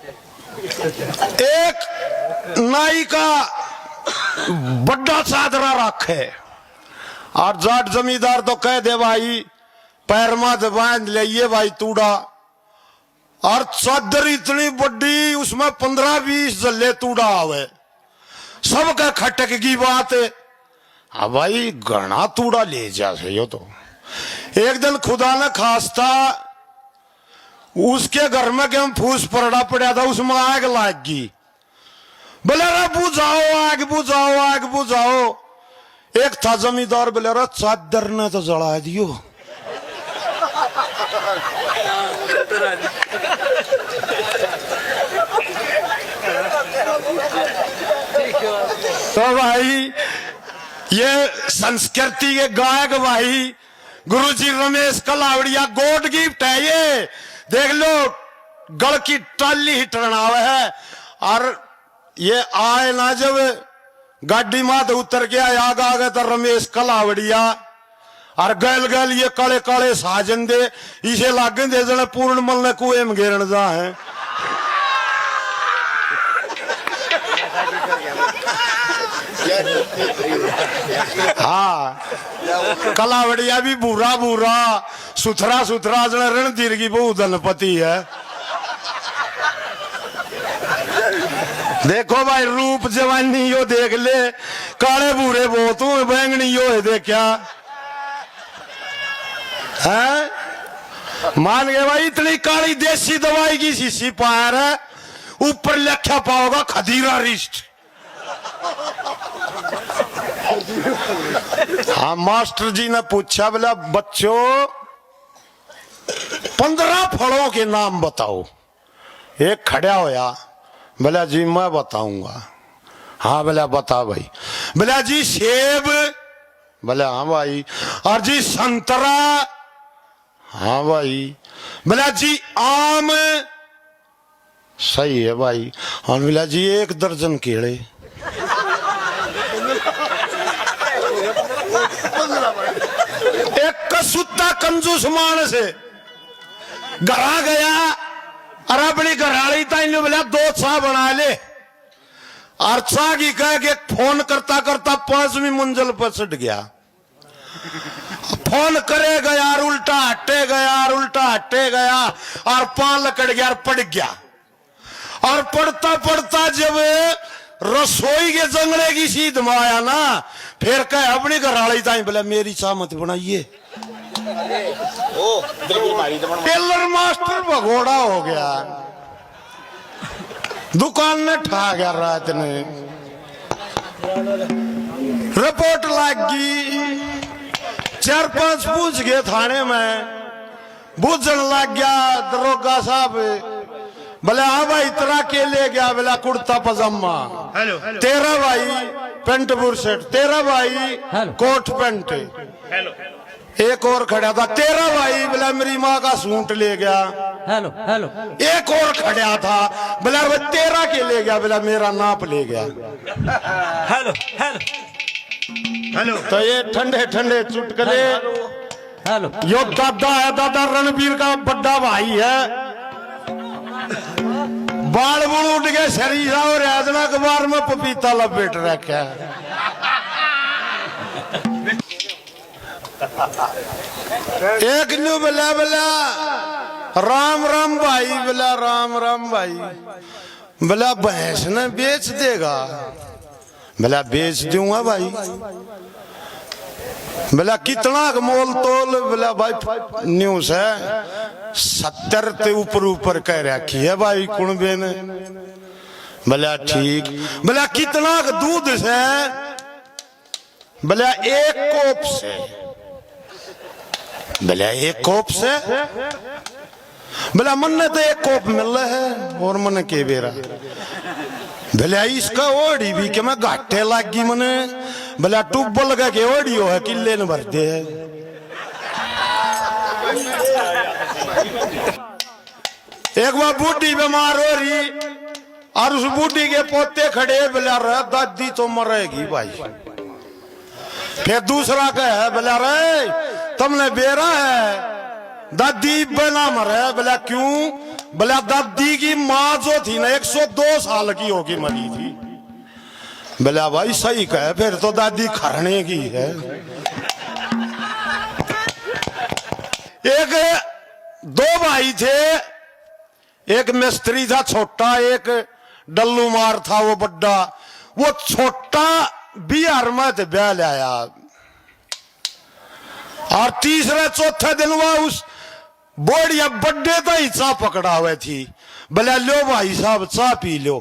एक नाई का बड़ा चादरा रखे और जाट जमींदार तो कह दे भाई पैर में बांध ले भाई तूड़ा, और चादर इतनी बड़ी उसमें 15-20 जल्ले तूड़ा आवे, सबका खटक की बात है। हाँ भाई घना तूड़ा ले जा से यो तो। एक दिन खुदा ने खास्ता उसके घर में के हम फूस पड़ा पड़ा था, उसमें आग लाग गई। बोले रे बुझाओ आग, बुझाओ आग, बुझाओ। एक था जमींदार, बोले रे चादर ने तो जला दियो। तो भाई ये संस्कृति के गायक भाई गुरुजी रमेश कलावड़िया गोड गिफ्ट है ये, देख लो गल की टाली ही टरनाव है। और ये आए ना जब गाड़ी मात उतर के आग आ गए तो रमेश कलावड़िया और गल गल ये काले काले साजन दे इसे लागन दे जने पूर्ण मल ने कुएं में घेरन जा है। हाँ कलावड़िया भी बुरा बुरा सुथरा सुथरा जने रणधीर की बहुत धनपति है। देखो भाई रूप जवानी यो देख ले, काले बूरे बहुत हूं, बैंगनी यो है देखा है। मान गए भाई इतनी काली देसी दवाई की शीशी पायर है, ऊपर लिखा पाओगा खदीरा रिस्ट। हाँ मास्टर जी ने पूछा, बोला बच्चों 15 फलों के नाम बताओ। एक खड़ा होया, बोला जी मैं बताऊंगा। हाँ बोला बता भाई। बोला जी सेब, बोला हाँ भाई। और जी संतरा, हाँ भाई। बोला जी आम, सही है भाई। और बोला जी 1 दर्जन केले। एक कसूता कंजूस मानस है घरा गया और अपनी घराली ताई बोला 2 चाह बना ले, और चाह की कह के फोन करता करता 5वीं मंजिल पर चढ़ गया। फोन करे गया और उल्टा हटे गया और उल्टा हटे गया और 5 लकड़ गया और पड़ गया। और पढ़ता पढ़ता जब रसोई के जंगले की सीध में आया ना, फिर कह अपनी घराली ताई बोला मेरी चाह मत बनाइए। टेलर मास्टर भगोड़ा हो गया, दुकान ने ठा गया। रात ने रिपोर्ट लगी, 4-5 पूछ गए थाने में, बूझन लग गया दरोगा साहब। बोला हाँ भाई तेरा के ले गया? बोला कुर्ता पजामा। तेरा भाई पेंट बुरशेट, तेरा भाई कोट पेंट। एक और खड़ा था, तेरा भाई बोला मेरी माँ का सूट ले गया। Hello hello. एक और खड़ा था, बोला तेरा के ले गया? बोला मेरा नाप ले गया। Hello hello hello. तो ये ठंडे ठंडे चुटकुले, हेलो। यो दादा है, दादा रणबीर का बड़ा भाई है। बाल बुल उठ के शरीर और राजना अखबार में पपीता लपेट रखा है। एक न्यू बोला बोला राम राम भाई, बोला राम राम भाई। बोला भैंस ने बेच देगा? बोला बेच दूंगा भाई। बोला कितना मोल तोल? बोला भाई न्यूज है 70 ते ऊपर ऊपर कह रखी है भाई कुणबे ने। बोला ठीक। बोला कितना दूध से? बोला 1 कोप से। बोला 1 कोप से? बोला मन ने तो 1 कोप मिल रहा है और मन के बेरा। बोला इसका ओढ़ी भी कि मैं घाटे लग गई मने। बोला ट्यूबवेल लगा के ओढ़ी हो है किले न भरते है। एक बार बूढ़ी बीमार हो रही और उस बूढ़ी के पोते खड़े, बोला रे दादी तो मरेगी भाई। फिर दूसरा कहे बोला रे तुमने बेरा है दादी बना मरे। बोला क्यों? बोला दादी की माँ जो थी ना 102 साल की होगी मरी थी। बोला भाई सही कहे, फिर तो दादी खरने की है। एक दो भाई थे, एक मिस्त्री था छोटा, एक डल्लू मार था वो बड्डा। वो छोटा बिहार में थे ब्याह लाया, और तीसरे चौथे दिन वह उस बोड़िया बड्डे तो ही चा पकड़ा हुए थी। बोला लो भाई साहब चा पी लो।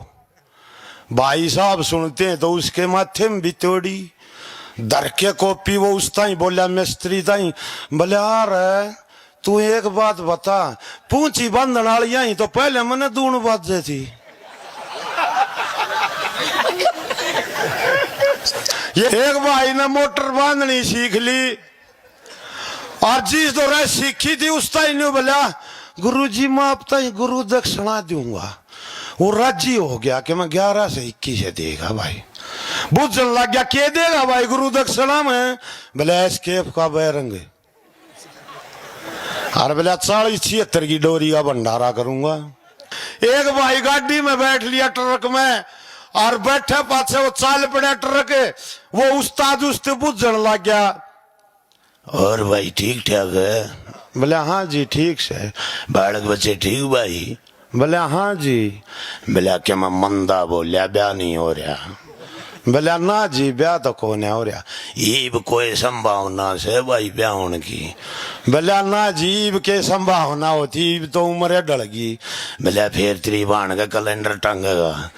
भाई साहब सुनते हैं तो उसके माथे में भी तोड़ी दर के कॉपी। वो उस ताई बोला मिस्त्री ताई, बोले यार तू एक बात बता, पूंछी बंधन वाली आई तो पहले मैंने दून बाजे थी। ये एक भाई ने मोटर बांधनी सीख ली, और जिस दौरान सीखी थी उस ताई ने बोला गुरुजी मैं अब ताई गुरु दक्षिणा दूंगा। वो राजी हो गया कि मैं 11 से 21 देगा भाई। बुझन लग गया के देगा भाई गुरु दक्षिणा में? बोले एसकेएफ का बैरंग, और बोला 40-76 की डोरी का भंडारा करूंगा। एक भाई गाड़ी में बैठ लिया ट्रक में, और बैठे पाछे वो चाल पड़ा ट्रक। वो उस्ताद उससे बुझन लग गया, और भाई ठीक ठाक है? बोले हाँ जी ठीक से। बालक बच्चे ठीक भाई? बोले हाँ जी। बोला क्या मैं मंदा बोलिया ब्याह नहीं हो रहा? बोला ना जी ब्याह तो कौन हो रहा। ईब कोई संभावना से भाई ब्याह होने की? बोला ना जी ईब के संभावना होती, ईब तो उम्र डल गई। बोला फिर तेरी बाण का कैलेंडर टंगेगा।